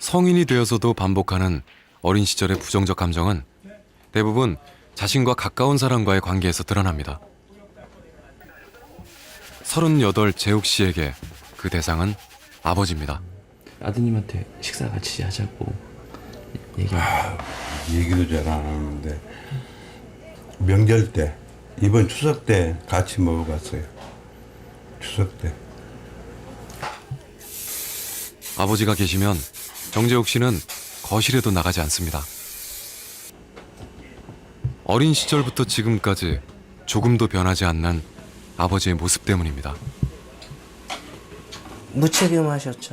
성인이 되어서도 반복하는 어린 시절의 부정적 감정은 대부분 자신과 가까운 사람과의 관계에서 드러납니다. 38 재욱 씨에게 그 대상은 아버지입니다. 아드님한테 식사 같이 하자고 얘기도 잘 안 하는데 명절 때 이번 추석 때 같이 먹어봤어요. 추석 때. 아버지가 계시면 정재욱 씨는 거실에도 나가지 않습니다. 어린 시절부터 지금까지 조금도 변하지 않는 아버지의 모습 때문입니다. 무책임하셨죠.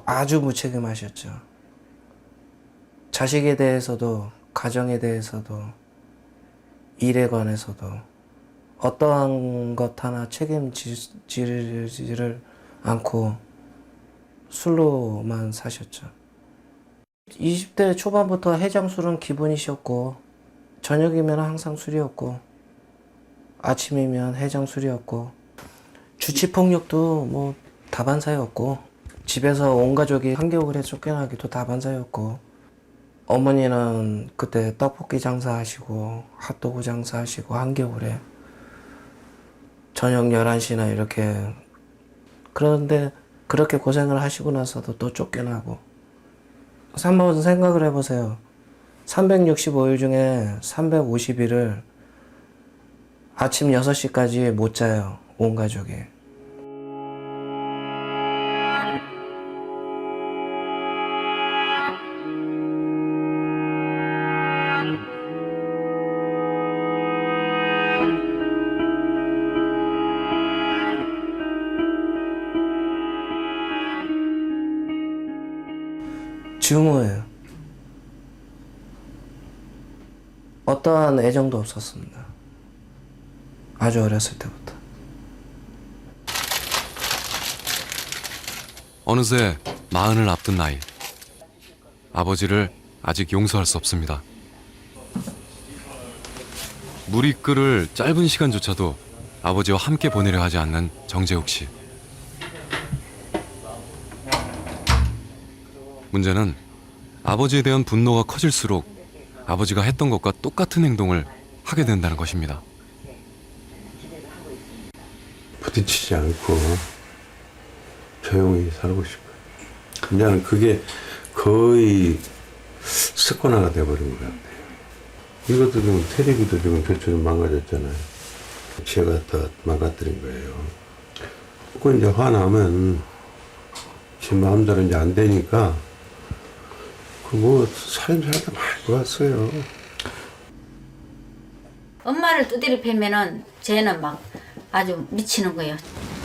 아주 무책임하셨죠. 자식에 대해서도 가정에 대해서도 일에 관해서도 어떠한 것 하나 책임지지를 않고 술로만 사셨죠. 20대 초반부터 해장술은 기본이셨고 저녁이면 항상 술이었고 아침이면 해장술이었고 주치폭력도 뭐 다반사였고 집에서 온 가족이 한겨울에 쫓겨나기도 다반사였고 어머니는 그때 떡볶이 장사하시고 핫도그 장사하시고 한겨울에 저녁 11시나 이렇게 그런데 그렇게 고생을 하시고 나서도 또 쫓겨나고 한번 생각을 해보세요. 365일 중에 350일을 아침 6시까지 못 자요. 온 가족이. 증오예요. 어떠한 애정도 없었습니다. 아주 어렸을 때부터. 어느새 40을 앞둔 나이. 아버지를 아직 용서할 수 없습니다. 물이 끓을 짧은 시간조차도 아버지와 함께 보내려 하지 않는 정재욱 씨. 문제는 아버지에 대한 분노가 커질수록 아버지가 했던 것과 똑같은 행동을 하게 된다는 것입니다. 부딪히지 않고 조용히 살고 싶어요. 그냥 그게 거의 습관화가 돼버린 것 같아요. 이것도 지금 테레비도 지금 저처럼 망가졌잖아요. 제가 더 망가뜨린 거예요. 그 이제 화나면 제 마음대로 이제 안 되니까 그 뭐 살림살이도 많이 좋았어요. 엄마를 두드려 패면은 쟤는 막 아주 미치는 거예요.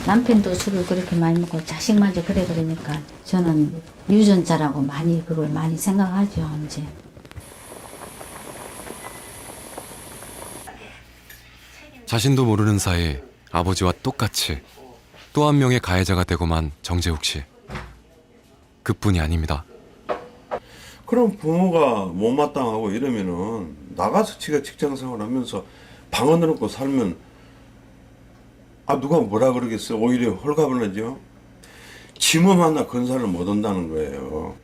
남편도 술을 그렇게 많이 먹고 자식마저 그러니까 저는 유전자라고 많이 그걸 많이 생각하죠. 이제 자신도 모르는 사이 아버지와 똑같이 또 한 명의 가해자가 되고만 정재욱 씨. 그뿐이 아닙니다. 그럼 부모가 못마땅하고 이러면은 나가서 지가 직장생활 하면서 방언 넣고 살면 누가 뭐라 그러겠어. 오히려 홀가분 하죠. 지 몸 하나 건사를 못 한다는 거예요.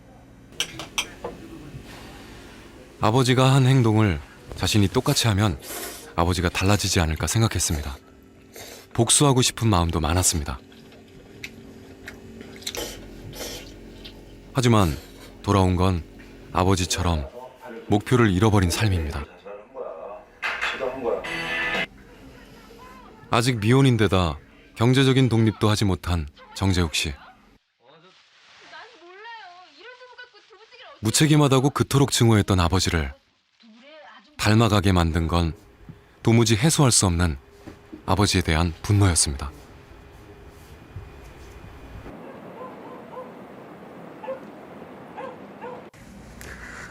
아버지가 한 행동을 자신이 똑같이 하면 아버지가 달라지지 않을까 생각했습니다. 복수하고 싶은 마음도 많았습니다. 하지만 돌아온 건 아버지처럼 목표를 잃어버린 삶입니다. 아직 미혼인데다 경제적인 독립도 하지 못한 정재욱 씨. 무책임하다고 그토록 증오했던 아버지를 닮아가게 만든 건 도무지 해소할 수 없는 아버지에 대한 분노였습니다.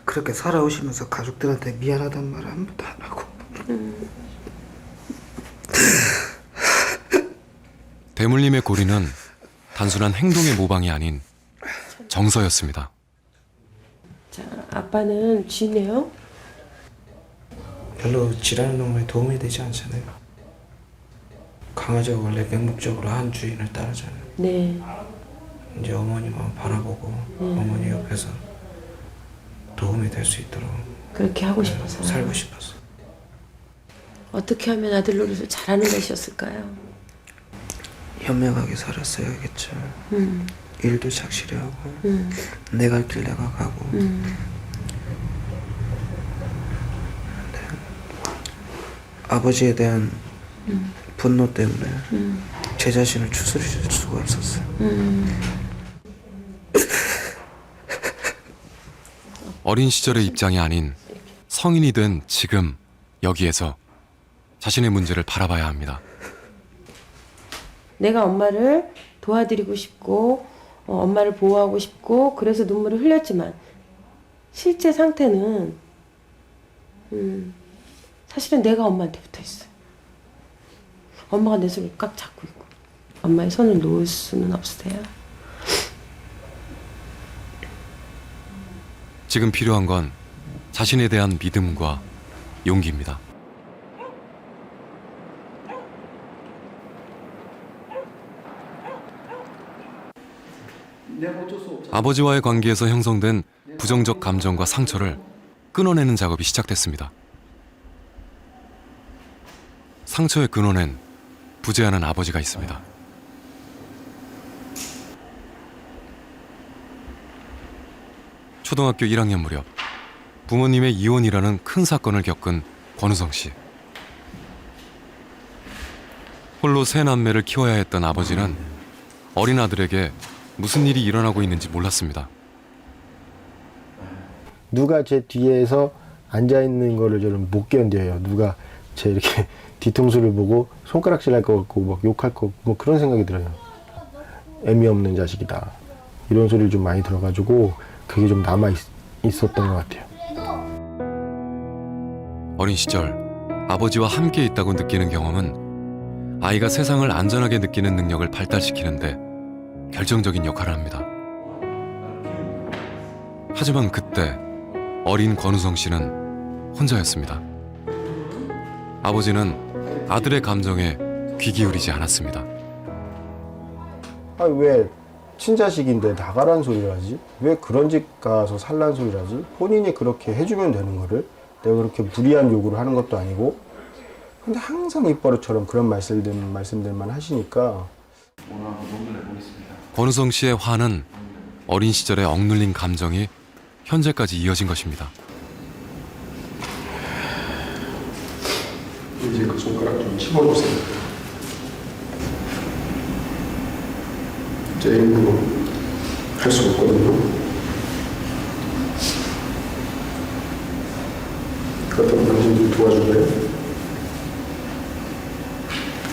그렇게 살아오시면서 가족들한테 미안하단 말 한 번도 안 하고. 대물림의 고리는 단순한 행동의 모방이 아닌 정서였습니다. 자, 아빠는 쥐네요? 별로 지랄 놈에 도움이 되지 않잖아요. 강아지가 원래 맹목적으로 한 주인을 따르잖아요. 네. 이제 어머니만 바라보고 어머니 옆에서 도움이 될 수 있도록 그렇게 하고 싶어서. 살고 싶었어. 어떻게 하면 아들 노릇을 잘하는 것이었을까요? 현명하게 살았어야겠죠. 일도 착실히 하고 내가 할 길 내가 가고 아버지에 대한 분노 때문에 제 자신을 추스릴 수가 없었어요. 어린 시절의 입장이 아닌 성인이 된 지금 여기에서 자신의 문제를 바라봐야 합니다. 내가 엄마를 도와드리고 싶고 엄마를 보호하고 싶고 그래서 눈물을 흘렸지만 실제 상태는 사실은 내가 엄마한테 붙어있어요. 엄마가 내 손을 꽉 잡고 있고 엄마의 손을 놓을 수는 없으세요. 지금 필요한 건 자신에 대한 믿음과 용기입니다. 아버지와의 관계에서 형성된 부정적 감정과 상처를 끊어내는 작업이 시작됐습니다. 상처의 근원엔 부재하는 아버지가 있습니다. 초등학교 1학년 무렵 부모님의 이혼이라는 큰 사건을 겪은 권우성 씨. 홀로 세 남매를 키워야 했던 아버지는 어린 아들에게 무슨 일이 일어나고 있는지 몰랐습니다. 누가 제 뒤에서 앉아 있는 거를 저는 못 견뎌요. 누가 제 이렇게 뒤통수를 보고 손가락질 할 것 같고 막 욕할 것 같고 뭐 그런 생각이 들어요. 애미 없는 자식이다. 이런 소리를 좀 많이 들어가지고 그게 좀 남아 있었던 것 같아요. 어린 시절 아버지와 함께 있다고 느끼는 경험은 아이가 세상을 안전하게 느끼는 능력을 발달시키는데 결정적인 역할을 합니다. 하지만 그때 어린 권우성 씨는 혼자였습니다. 아버지는 아들의 감정에 귀 기울이지 않았습니다. 아, 왜 친자식인데 나가란 소리를 하지? 왜 그런 집 가서 살란 소리를 하지? 본인이 그렇게 해주면 되는 거를 내가 그렇게 무리한 요구를 하는 것도 아니고 근데 항상 입버릇처럼 그런 말씀들만 하시니까 권우성 씨의 화는 어린 시절에 억눌린 감정이 현재까지 이어진 것입니다. 이제 그 손가락 좀 집어주세요. 제 입으로 할 수 없거든요. 그렇다면 당신들이 도와줄래요?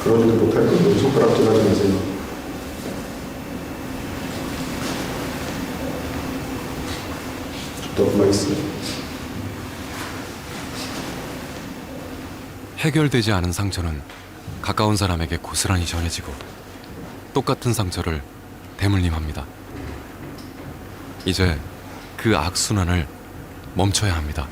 그러지도 못할 건데 손가락질 하지 마세요. 또 얼마 있어요? 해결되지 않은 상처는 가까운 사람에게 고스란히 전해지고 똑같은 상처를 대물림합니다. 이제 그 악순환을 멈춰야 합니다.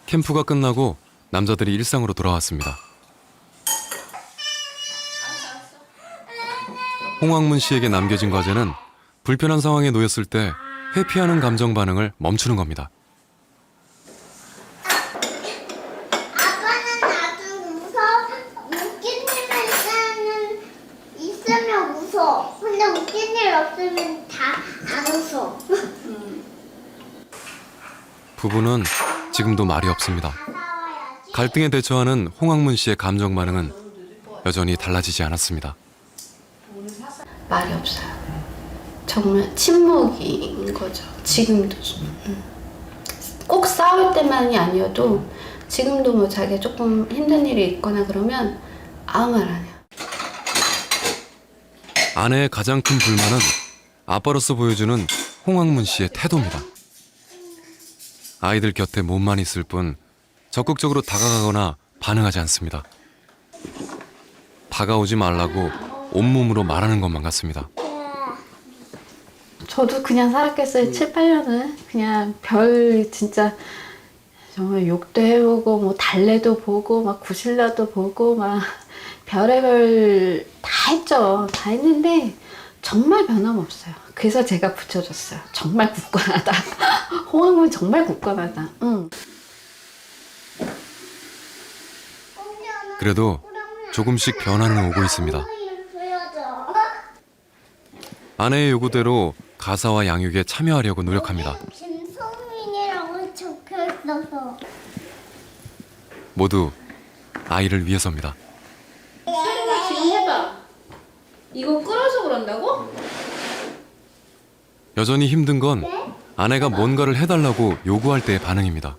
캠프가 끝나고 남자들이 일상으로 돌아왔습니다. 홍학문 씨에게 남겨진 과제는 불편한 상황에 놓였을 때 회피하는 감정 반응을 멈추는 겁니다. 아빠는 나도 무서워. 웃긴 일만 있으면 웃어. 근데 웃긴 일 없으면 다 안 웃어. 부부는 지금도 말이 없습니다. 갈등에 대처하는 홍학문 씨의 감정 반응은 여전히 달라지지 않았습니다. 말이 없어요. 정말 침묵인 거죠. 지금도. 꼭 싸울 때만이 아니어도 지금도 뭐 자기가 조금 힘든 일이 있거나 그러면 아무 말 안 해요. 아내의 가장 큰 불만은 아빠로서 보여주는 홍학문 씨의 태도입니다. 아이들 곁에 몸만 있을 뿐 적극적으로 다가가거나 반응하지 않습니다. 다가오지 말라고 온몸으로 말하는 것만 같습니다. 저도 그냥 살았겠어요. 7, 8년은. 그냥 별 진짜 정말 욕도 해보고 뭐 달래도 보고 막 구실라도 보고 막 별의별 다 했죠. 다 했는데 정말 변함없어요. 그래서 제가 붙여줬어요. 정말 굳건하다. 홍학문 정말 굳건하다. 응. 그래도 조금씩 변화는 오고 있습니다. 아내의 요구대로 가사와 양육에 참여하려고 노력합니다. 김성민이라고 적혀있어서. 모두 아이를 위해서입니다. 세리가 지금 해봐. 이거 끌어서 그런다고? 여전히 힘든 건 아내가 뭔가를 해달라고 요구할 때의 반응입니다.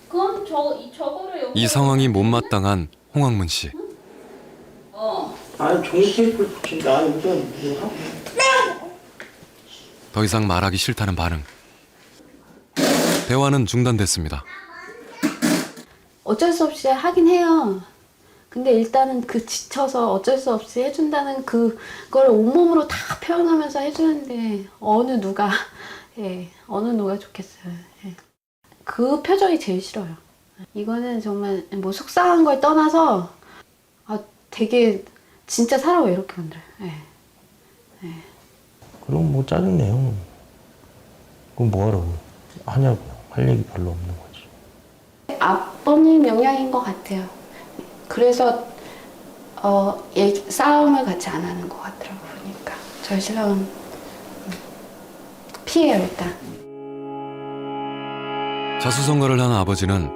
그럼 저거를 이 상황이 못마땅한 홍학문 씨. 아니 종이 테이프를 붙인다. 아니 무슨 하고. 더 이상 말하기 싫다는 반응. 대화는 중단됐습니다. 어쩔 수 없이 하긴 해요. 근데 일단은 그 지쳐서 어쩔 수 없이 해준다는 그걸 온몸으로 다 표현하면서 해주는데 어느 누가 좋겠어요. 예. 그 표정이 제일 싫어요. 이거는 정말 뭐 속상한 걸 떠나서 되게 진짜 사람 왜 이렇게 만들어요. 예. 그럼 뭐 짜증내요. 그럼 뭐하러 하냐고요. 할 얘기 별로 없는 거지. 아버님 영향인 것 같아요. 그래서 싸움을 같이 안 하는 것 같더라고 보니까. 저희 신랑은 피해요 일단. 자수성가를 한 아버지는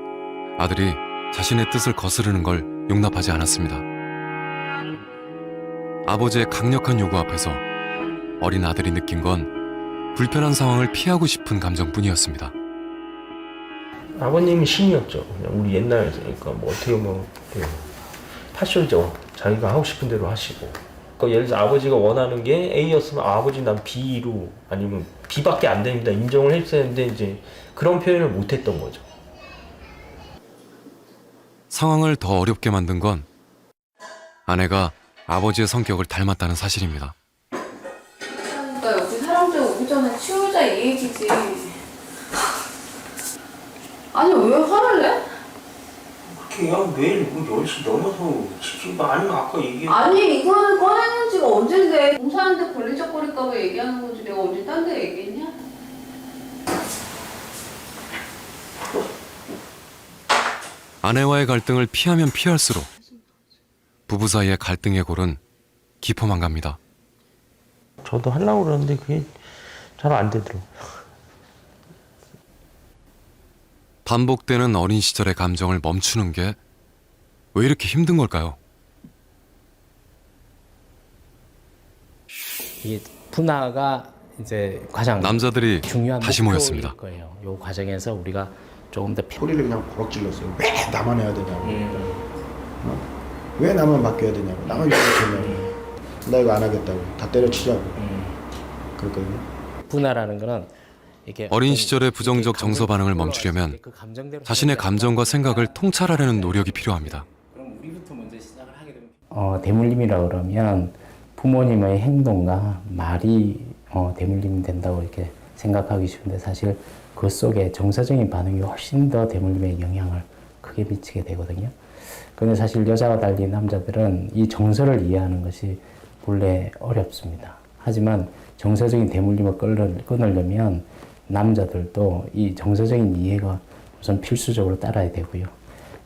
아들이 자신의 뜻을 거스르는 걸 용납하지 않았습니다. 아버지의 강력한 요구 앞에서 어린 아들이 느낀 건 불편한 상황을 피하고 싶은 감정뿐이었습니다. 아버님이 신이었죠. 그냥 우리 옛날 그러니까 뭐 어떻게 보면 파쇼죠. 자기가 하고 싶은 대로 하시고. 그러니까 예를 들어 아버지가 원하는 게 A였으면 아버지 난 B로 아니면 B밖에 안 됩니다. 인정을 했어야 했는데 이제 그런 표현을 못했던 거죠. 상황을 더 어렵게 만든 건 아내가 아버지의 성격을 닮았다는 사실입니다. 그러니까 여기 사람들 오기 전에 치우자 이 얘기지. 아니 왜 화를 내? 그냥 매일 뭐 10시 넘어서 지금 아니면 아까 얘기했 아니 이거는 꺼내는 지가 언젠데. 공사하는데 걸리적거릴까 봐 얘기하는 거지 내가 언제 딴 데 얘기했냐? 아내와의 갈등을 피하면 피할수록 부부 사이의 갈등의 골은 깊어만 갑니다. 저도 하려고 그러는데 그게 잘 안 되더라고요. 반복되는 어린 시절의 감정을 멈추는 게 왜 이렇게 힘든 걸까요? 이 분화가 이제 가장 남자들이 중요한 다시 목표일 모였습니다. 거예요. 이 과정에서 우리가 조금 더 소리를 그냥 버럭 질렀어요. 왜 나만 해야 되냐고. 왜 나만 맡겨야 되냐고. 나만 잘못했냐고. 나 이거 안 하겠다고. 다 때려치자고. 그랬거든요. 분화라는 거는 이게 어린 어떤 시절의 부정적 이렇게 정서 반응을 감정이 멈추려면 그 감정대로 자신의 살아가야 감정과 되는 생각을 거니까. 통찰하려는 노력이 필요합니다. 그럼 우리부터 먼저 시작을 하게 되면 대물림이라 그러면 부모님의 행동과 말이 대물림이 된다고 이렇게 생각하기 쉬운데 사실 그 속에 정서적인 반응이 훨씬 더 대물림에 영향을 크게 미치게 되거든요. 그런데 사실 여자와 달리 남자들은 이 정서를 이해하는 것이 본래 어렵습니다. 하지만 정서적인 대물림을 끊으려면 남자들도 이 정서적인 이해가 우선 필수적으로 따라야 되고요.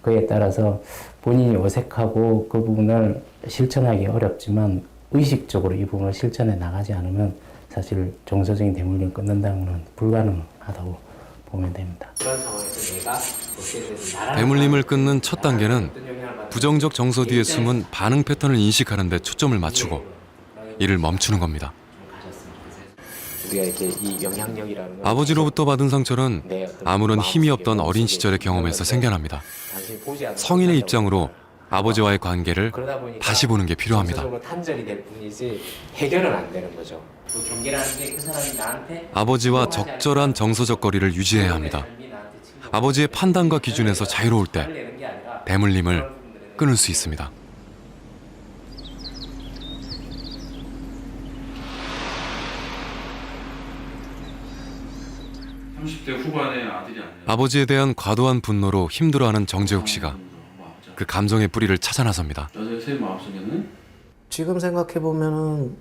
그에 따라서 본인이 어색하고 그 부분을 실천하기 어렵지만 의식적으로 이 부분을 실천해 나가지 않으면 사실 정서적인 대물림을 끊는다는 건 불가능하다고 보면 됩니다. 대물림을 끊는 첫 단계는 부정적 정서 뒤에 숨은 반응 패턴을 인식하는 데 초점을 맞추고 이를 멈추는 겁니다. 우리가 이렇게 이 영향력이라는 건 아버지로부터 받은 상처는 아무런 힘이 없던 어린 시절의 경험에서 생겨납니다. 성인의 입장으로 아버지와의 관계를 다시 보는 게 필요합니다. 정서적으로 단절이 될 뿐이지 해결은 안 되는 거죠. 그 경계라는 게 그 사람이 나한테 아버지와 적절한 정서적 거리를 유지해야 합니다. 아버지의 판단과 기준에서 자유로울 때 대물림을 끊을 수 있습니다. 30대 후반의 아들이 아니라 아버지에 대한 과도한 분노로 힘들어하는 정재욱 씨가 그 감정의 뿌리를 찾아 나섭니다. 여자의 새 마음속에는 지금 생각해 보면은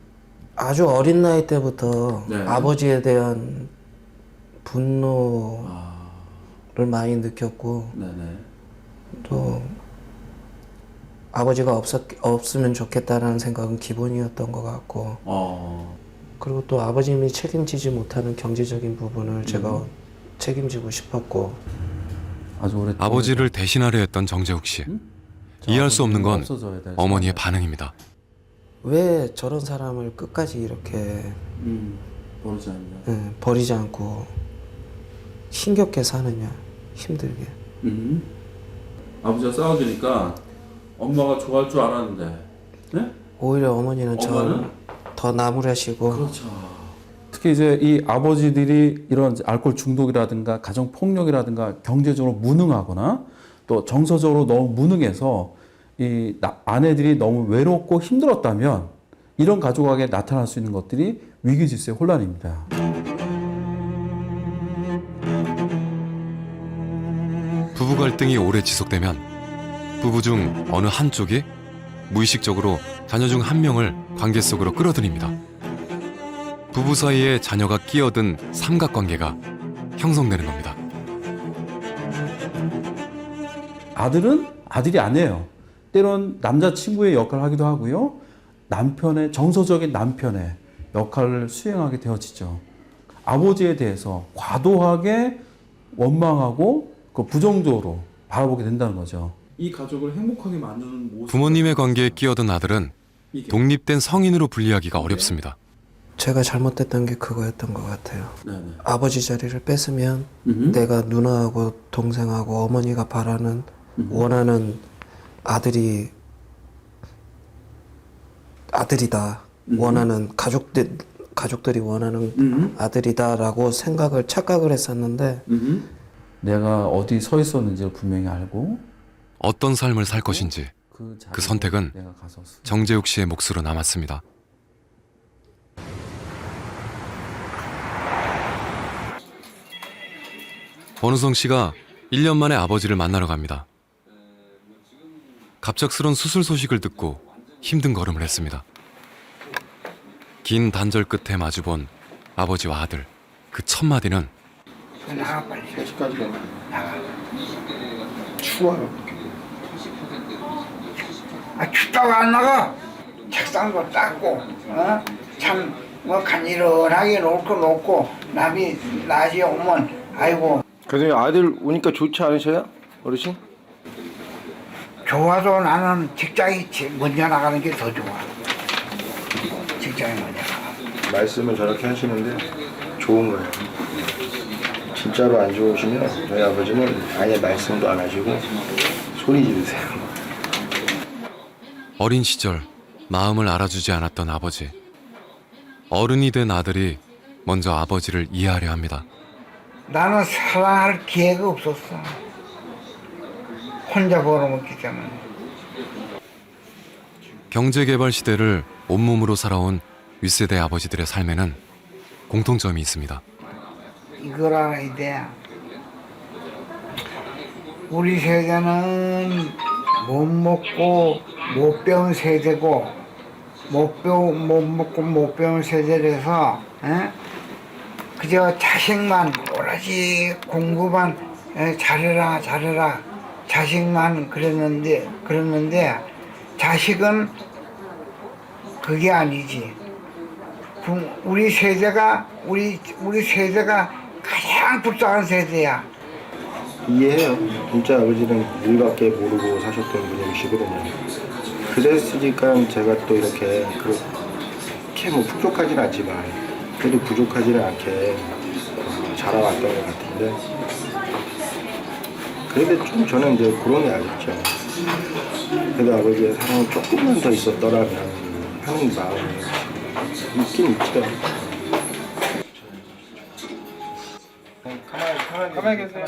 아주 어린 나이 때부터 네. 아버지에 대한 분노를 많이 느꼈고 네네. 또 아버지가 없으면 좋겠다라는 생각은 기본이었던 것 같고 그리고 또 아버님이 책임지지 못하는 경제적인 부분을 제가 책임지고 싶었고 아주 오래 아버지를 대신하려 했던 정재욱 씨. 이해할 수 없는 건 어머니의 반응입니다. 왜 저런 사람을 끝까지 이렇게 모르지 않냐. 버리지 않고 힘겹게 사느냐, 힘들게. 아버지가 싸워주니까 엄마가 좋아할 줄 알았는데, 네? 오히려 어머니는 저를 더 나무라시고. 그렇죠. 특히 이제 이 아버지들이 이런 알코올 중독이라든가 가정 폭력이라든가 경제적으로 무능하거나 또 정서적으로 너무 무능해서 이 아내들이 너무 외롭고 힘들었다면 이런 가족에게 나타날 수 있는 것들이 위기질서의 혼란입니다. 부부 갈등이 오래 지속되면 부부 중 어느 한쪽이 무의식적으로 자녀 중 한 명을 관계 속으로 끌어들입니다. 부부 사이에 자녀가 끼어든 삼각관계가 형성되는 겁니다. 아들은 아들이 아니에요. 때론 남자친구의 역할을 하기도 하고요. 정서적인 남편의 역할을 수행하게 되어지죠. 아버지에 대해서 과도하게 원망하고 부정적으로 바라보게 된다는 거죠. 이 가족을 행복하게 만드는 모습. 부모님의 관계에 끼어든 아들은 독립된 성인으로 분리하기가 어렵습니다. 제가 잘못됐던 게 그거였던 것 같아요. 네네. 아버지 자리를 뺏으면 내가 누나하고 동생하고 어머니가 바라는 원하는 아들이다. 원하는 가족들이 원하는 아들이다라고 착각을 했었는데 내가 어디 서 있었는지를 분명히 알고 어떤 삶을 살 것인지 그 선택은 정재욱 씨의 몫으로 남았습니다. 권우성 씨가 1년 만에 아버지를 만나러 갑니다. 갑작스런 수술 소식을 듣고 힘든 걸음을 했습니다. 긴 단절 끝에 마주본 아버지와 아들, 그 첫 마디는 나가 빨리. 아직까지 나가. 추워요. 춥다고 안 나가. 책상도 닦고, 참 간지런하게 놓을 거 놓고 낮에 오면 아이고. 그래도 아들 오니까 좋지 않으셔요, 어르신? 좋아도 나는 직장이 먼저 나가는 게 더 좋아. 직장이 먼저 나가. 말씀을 저렇게 하시는데 좋은 거예요. 진짜로 안 좋으시면 저희 아버지는 아예 말씀도 안 하시고 소리 지르세요. 어린 시절 마음을 알아주지 않았던 아버지. 어른이 된 아들이 먼저 아버지를 이해하려 합니다. 나는 사랑할 기회가 없었어. 혼자 벌어먹기 때문에. 경제개발 시대를 온몸으로 살아온 윗세대 아버지들의 삶에는 공통점이 있습니다. 이걸 알아야 돼. 우리 세대는 못 먹고 못 배운 세대고 못 먹고 못 배운 세대라서 그저 자식만 오로지 공부만 잘해라 자식만 그랬는데 자식은 그게 아니지. 우리 세대가 가장 불쌍한 세대야. 이해해요. 진짜 아버지는 일밖에 모르고 사셨던 분이시거든요. 그랬으니까 제가 또 이렇게 그렇게 부족하진 않지만 그래도 부족하지는 않게 자라왔던 것 같은데 그런데 좀 저는 이제 그런 게 아쉽죠. 그래도 아버지의 사랑이 조금만 더 있었더라면 하는 마음이 있긴 있죠. 가만히 계세요.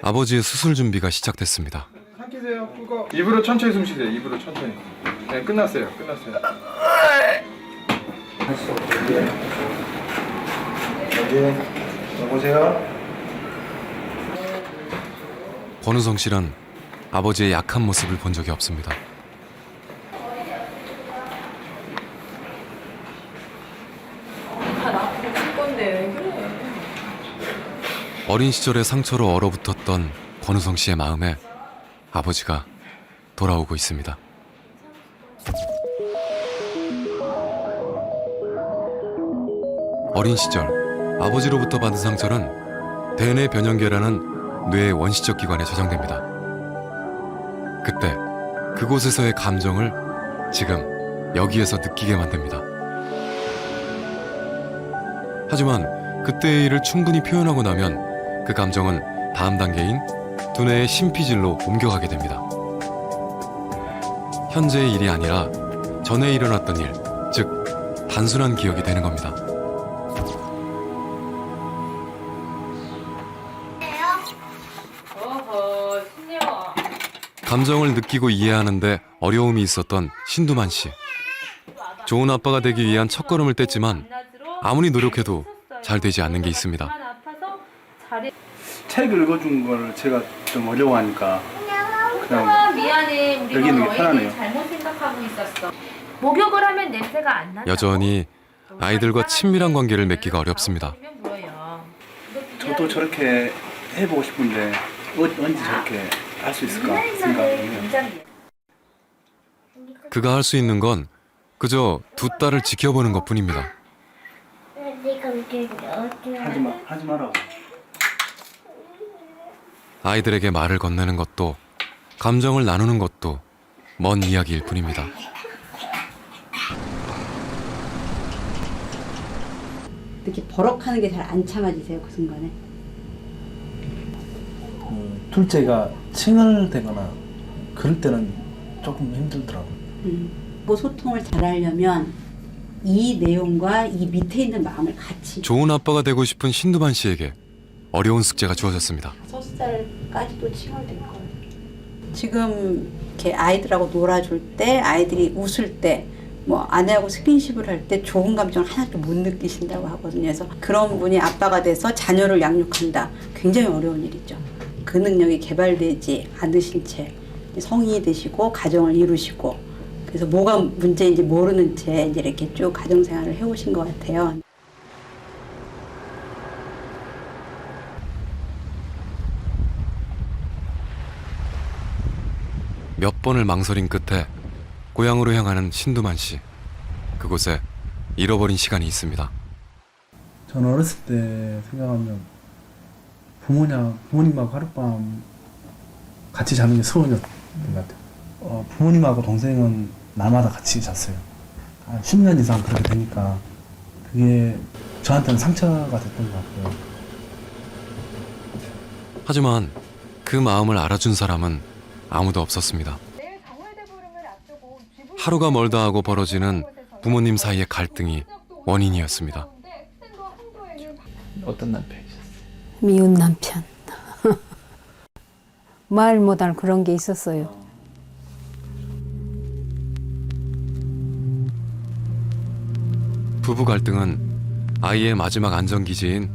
아버지의 수술 준비가 시작됐습니다. 삼키세요. 끄고. 입으로 천천히 숨 쉬세요. 입으로 천천히. 네, 끝났어요. 여기 여보세요? 권우성 씨는 아버지의 약한 모습을 본 적이 없습니다. 어린 시절의 상처로 얼어붙었던 권우성 씨의 마음에 아버지가 돌아오고 있습니다. 어린 시절 아버지로부터 받은 상처는 대뇌 변형계라는 뇌의 원시적 기관에 저장됩니다. 그때 그곳에서의 감정을 지금 여기에서 느끼게 만듭니다. 하지만 그때의 일을 충분히 표현하고 나면 그 감정은 다음 단계인 두뇌의 심피질로 옮겨가게 됩니다. 현재의 일이 아니라 전에 일어났던 일, 즉 단순한 기억이 되는 겁니다. 감정을 느끼고 이해하는데 어려움이 있었던 신두만 씨. 좋은 아빠가 되기 위한 첫걸음을 뗐지만 아무리 노력해도 잘 되지 않는 게 있습니다. 책 읽어준 걸 제가 좀 어려워하니까 그냥 미안해. 우리가 여기 있는 게 너희들 편하네요. 잘못 생각하고 있었어. 목욕을 하면 냄새가 안 난다. 여전히 아이들과 친밀한 관계를 맺기가 어렵습니다. 저도 저렇게 해보고 싶은데 언제 저렇게 할 수 있을까 생각해요. 그가 할 수 있는 건 그저 두 딸을 지켜보는 것뿐입니다. 하지 마라고. 아이들에게 말을 건네는 것도 감정을 나누는 것도 먼 이야기일 뿐입니다. 이렇게 버럭하는 게 잘 안 참아지세요, 그 순간에? 둘째가 칭얼대거나 그럴 때는 조금 힘들더라고요. 뭐 소통을 잘하려면 이 내용과 이 밑에 있는 마음을 같이. 좋은 아빠가 되고 싶은 신두만 씨에게 어려운 숙제가 주어졌습니다. 6살까지도 칭얼댈 거예요. 지금 이렇게 아이들하고 놀아줄 때, 아이들이 웃을 때, 뭐 아내하고 스킨십을 할 때 좋은 감정을 하나도 못 느끼신다고 하거든요. 그래서 그런 분이 아빠가 돼서 자녀를 양육한다. 굉장히 어려운 일이죠. 그 능력이 개발되지 않으신 채 성인이 되시고 가정을 이루시고 그래서 뭐가 문제인지 모르는 채 이제 이렇게 쭉 가정생활을 해오신 것 같아요. 몇 번을 망설인 끝에 고향으로 향하는 신두만 씨. 그곳에 잃어버린 시간이 있습니다. 저는 어렸을 때 생각하면 부모님하고 하룻밤 같이 자는 게 소원이었던 것 같아요. 부모님하고 동생은 날마다 같이 잤어요. 한 10년 이상 그렇게 되니까 그게 저한테는 상처가 됐던 것 같고요. 하지만 그 마음을 알아준 사람은 아무도 없었습니다. 하루가 멀다 하고 벌어지는 부모님 사이의 갈등이 원인이었습니다. 어떤 남편이셨어요? 미운 남편. 말 못할 그런 게 있었어요. 부부 갈등은 아이의 마지막 안전기지인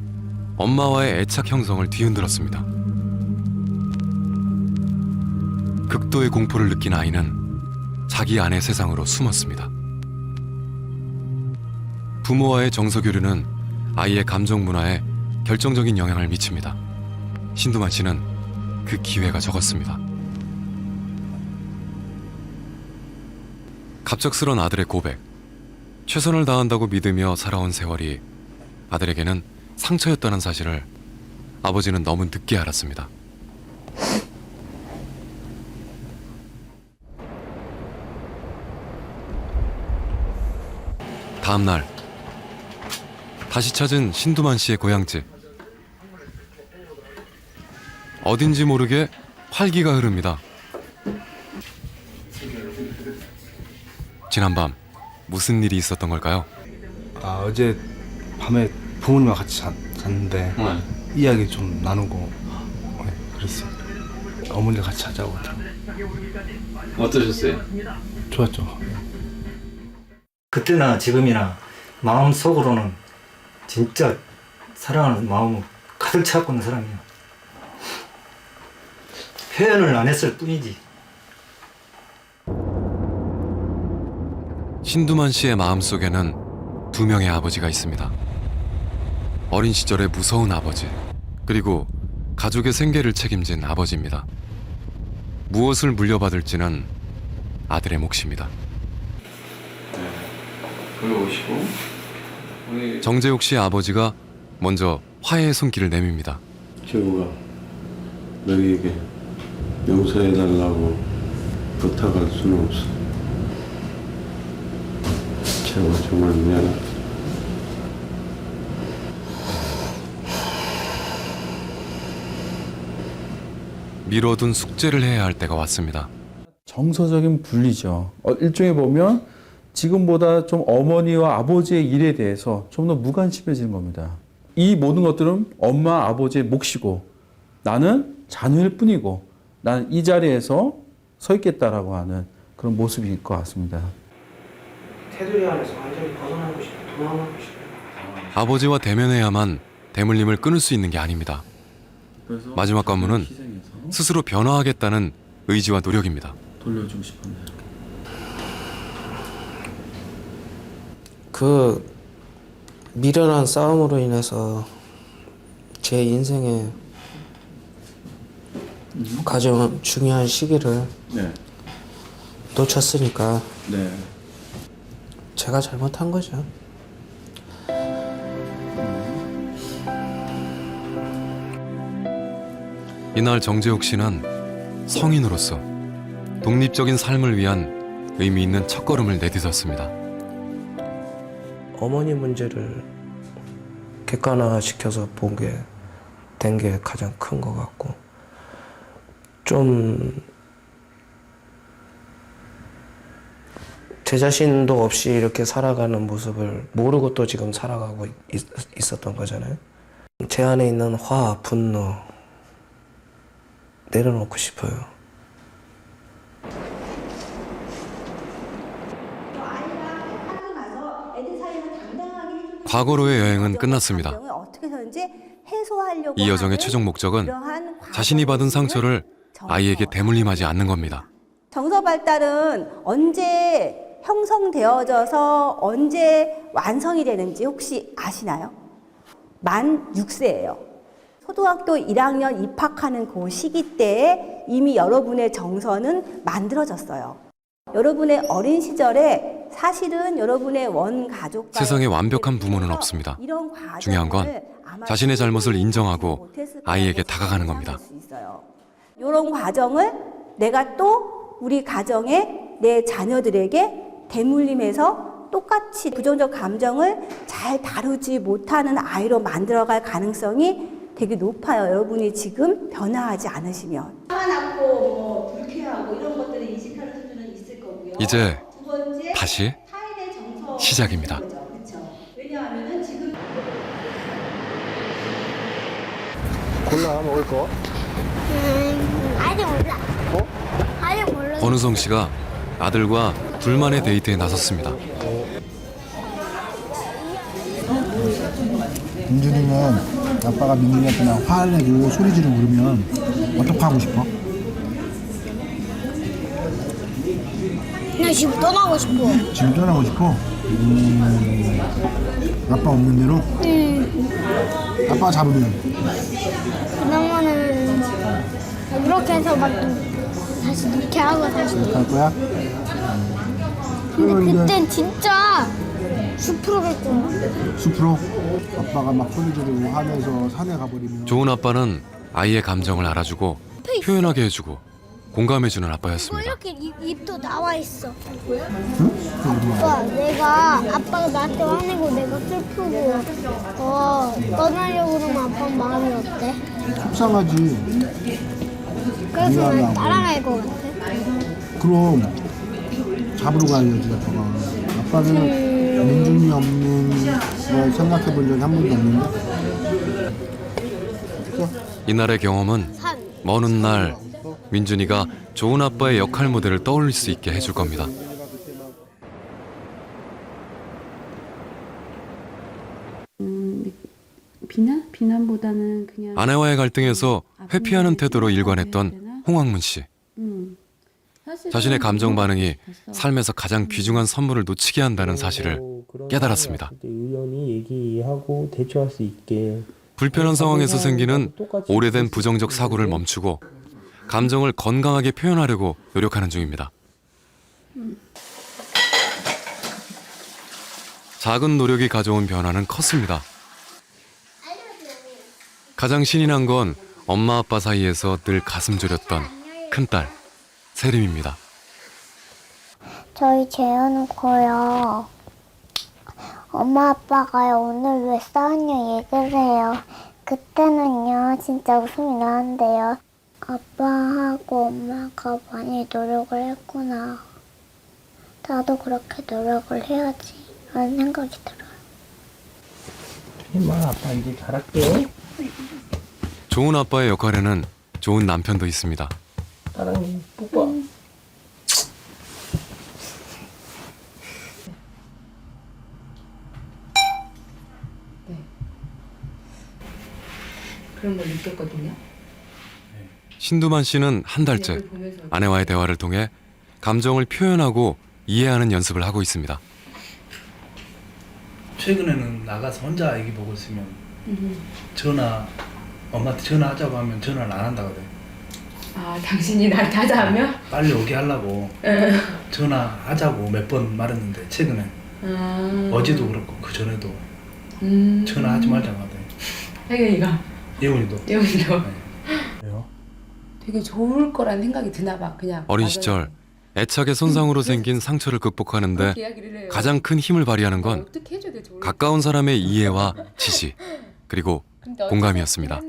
엄마와의 애착 형성을 뒤흔들었습니다. 극도의 공포를 느낀 아이는 자기 안의 세상으로 숨었습니다. 부모와의 정서교류는 아이의 감정 문화에 결정적인 영향을 미칩니다. 신두만 씨는 그 기회가 적었습니다. 갑작스런 아들의 고백. 최선을 다한다고 믿으며 살아온 세월이 아들에게는 상처였다는 사실을 아버지는 너무 늦게 알았습니다. 다음 날 다시 찾은 신두만 씨의 고향집. 어딘지 모르게 활기가 흐릅니다. 지난밤 무슨 일이 있었던 걸까요? 어제 밤에 부모님과 같이 잤는데 이야기 좀 나누고 그랬어요. 어머니가 같이 자자고 하더라고요. 어떠셨어요? 좋았죠. 그때나 지금이나 마음속으로는 진짜 사랑하는 마음은 가득 차고 있는 사람이에요. 표현을 안 했을 뿐이지. 신두만 씨의 마음속에는 두 명의 아버지가 있습니다. 어린 시절의 무서운 아버지, 그리고 가족의 생계를 책임진 아버지입니다. 무엇을 물려받을지는 아들의 몫입니다. 불러오시고 정재욱 씨의 아버지가 먼저 화해의 손길을 내밉니다. 재우가 너희에게 용서해달라고 부탁할 수는 없어. 재우가 정말 미안하다. 미뤄둔 숙제를 해야 할 때가 왔습니다. 정서적인 분리죠. 일종의 보면 지금보다 좀 어머니와 아버지의 일에 대해서 좀 더 무관심해지는 겁니다. 이 모든 것들은 엄마, 아버지의 몫이고 나는 자녀일 뿐이고 나는 이 자리에서 서 있겠다라고 하는 그런 모습일 것 같습니다. 테두리 안에서 완전히 벗어나고 싶어, 도망가고 싶어. 아버지와 대면해야만 대물림을 끊을 수 있는 게 아닙니다. 마지막 관문은 스스로 변화하겠다는 의지와 노력입니다. 돌려주고 싶은데. 그 미련한 싸움으로 인해서 제 인생에 가장 중요한 시기를 네. 놓쳤으니까 네. 제가 잘못한 거죠. 이날 정재욱 씨는 성인으로서 독립적인 삶을 위한 의미 있는 첫걸음을 내딛었습니다. 어머니 문제를 객관화시켜서 된 게 가장 큰 것 같고, 좀 제 자신도 없이 이렇게 살아가는 모습을 모르고 또 지금 살아가고 있었던 거잖아요. 제 안에 있는 화, 분노 내려놓고 싶어요. 과거로의 여행은 끝났습니다. 어떻게든지 해소하려고 이 여정의 최종 목적은 자신이 받은 상처를 아이에게 대물림하지 않는 겁니다. 정서 발달은 언제 형성되어져서 언제 완성이 되는지 혹시 아시나요? 만 6세예요. 초등학교 1학년 입학하는 그 시기 때에 이미 여러분의 정서는 만들어졌어요. 여러분의 어린 시절에 사실은 여러분의 원가족과 세상에 완벽한 부모는 없습니다. 중요한 건 자신의 잘못을 인정하고 아이에게 다가가는 겁니다. 이런 과정을 내가 또 우리 가정에 내 자녀들에게 대물림해서 똑같이 부정적 감정을 잘 다루지 못하는 아이로 만들어갈 가능성이 되게 높아요. 여러분이 지금 변화하지 않으시면. 화났고 뭐 불쾌하고 이런 것들을 인식하는 수준은 있을 거고요. 이제 다시 시작입니다. 왜냐하면은 지금 골라 먹을 거? 아직 몰라. 아직 몰라. 권우성 씨가 아들과 둘만의 데이트에 나섰습니다. 민준이는 아빠가 민준이한테 막 화를 내고 소리 지르고 그러면 어떻게 하고 싶어? 그냥 집을 떠나고 싶어. 지금 떠나고 싶어? 아빠 없는 대로? 응. 아빠가 잡으면? 그러면은 이렇게 해서 막 다시 이렇게 하고 다시. 이렇게 할 거야? 근데 그땐 진짜 숲으로 갈 거야. 숲으로? 아빠가 막 소리 지르고 화내서 산에 가버리면 좋은 아빠는 아이의 감정을 알아주고 표현하게 해주고 공감해주는 아빠였습니다. 이렇게 입도 나와 있어. 아빠, 아빠가 나한테 화내고 내가 슬프고 떠나려고 그러면 아빠 마음이 어때? 속상하지. 그래서 난 따라갈 것 같아. 그럼 잡으러 가야지 아빠가. 아빠는 민준이 없는 걸 생각해 본 적이 한 번도 없는데. 이날의 경험은 먼 훗날 민준이가 좋은 아빠의 역할 모델을 떠올릴 수 있게 해줄 겁니다. 비난보다는 그냥 아내와의 갈등에서 회피하는 태도로 일관했던 홍학문 씨. 자신의 감정 반응이 삶에서 가장 귀중한 선물을 놓치게 한다는 사실을 깨달았습니다. 의원이 얘기하고 대처할 수 있게 불편한 상황에서 생기는 오래된 부정적 사고를 멈추고 감정을 건강하게 표현하려고 노력하는 중입니다. 작은 노력이 가져온 변화는 컸습니다. 가장 신이 난 건 엄마 아빠 사이에서 늘 가슴 졸였던 큰딸 세림입니다. 저희 재워놓고요. 엄마 아빠가 오늘 왜 싸웠냐 얘기를 해요. 그때는요 진짜 웃음이 나는데요. 아빠하고 엄마가 많이 노력을 했구나. 나도 그렇게 노력을 해야지 라는 생각이 들어요. 엄마 아빠 이제 잘할게. 좋은 아빠의 역할에는 좋은 남편도 있습니다. 사랑해. 뽀뽀. 그런 걸 느꼈거든요. 신두만 씨는 한 달째 아내와의 대화를 통해 감정을 표현하고 이해하는 연습을 하고 있습니다. 최근에는 나가서 혼자 애기 보고 있으면 엄마한테 전화하자고 하면 전화를 안 한다거든. 아, 당신이 나한테 하자 하면? 빨리 오게 하려고 전화하자고 몇 번 말했는데 최근에 어제도 그렇고 그 전에도 전화하지 말자고 하대. 혜경이가? 예훈이도. 예훈이도? 네. 왜요? 되게 좋을 거라는 생각이 드나 봐. 그냥 어린 시절 애착의 손상으로 생긴 상처를 극복하는데 가장 큰 힘을 발휘하는 건 가까운 사람의 이해와 지지 그리고 공감이었습니다.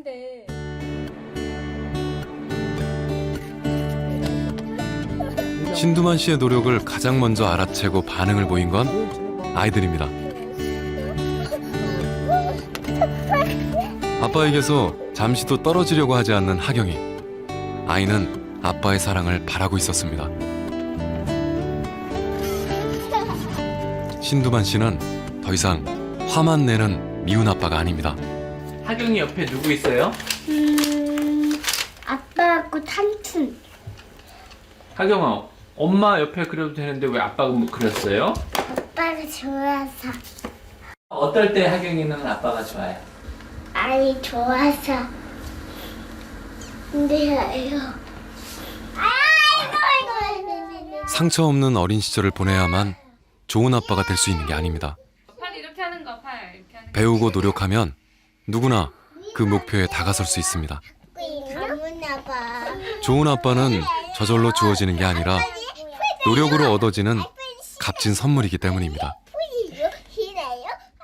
신두만 씨의 노력을 가장 먼저 알아채고 반응을 보인 건 아이들입니다. 아빠에게서 잠시도 떨어지려고 하지 않는 하경이. 아이는 아빠의 사랑을 바라고 있었습니다. 신두만 씨는 더 이상 화만 내는 미운 아빠가 아닙니다. 하경이 옆에 누구 있어요? 아빠하고 삼촌. 하경아, 엄마 옆에 그려도 되는데 왜 아빠가 뭐 그렸어요? 아빠를 좋아서. 어떨 때 하경이는 아빠가 좋아요? 아이 좋아서. 근데요. 아이고. 상처 없는 어린 시절을 보내야만 좋은 아빠가 될 수 있는 게 아닙니다. 팔 이렇게 하는 거, 팔 이렇게 하는 거. 배우고 노력하면 누구나 그 목표에 다가설 수 있습니다. 좋은 아빠는 저절로 주어지는 게 아니라 노력으로 얻어지는 값진 선물이기 때문입니다.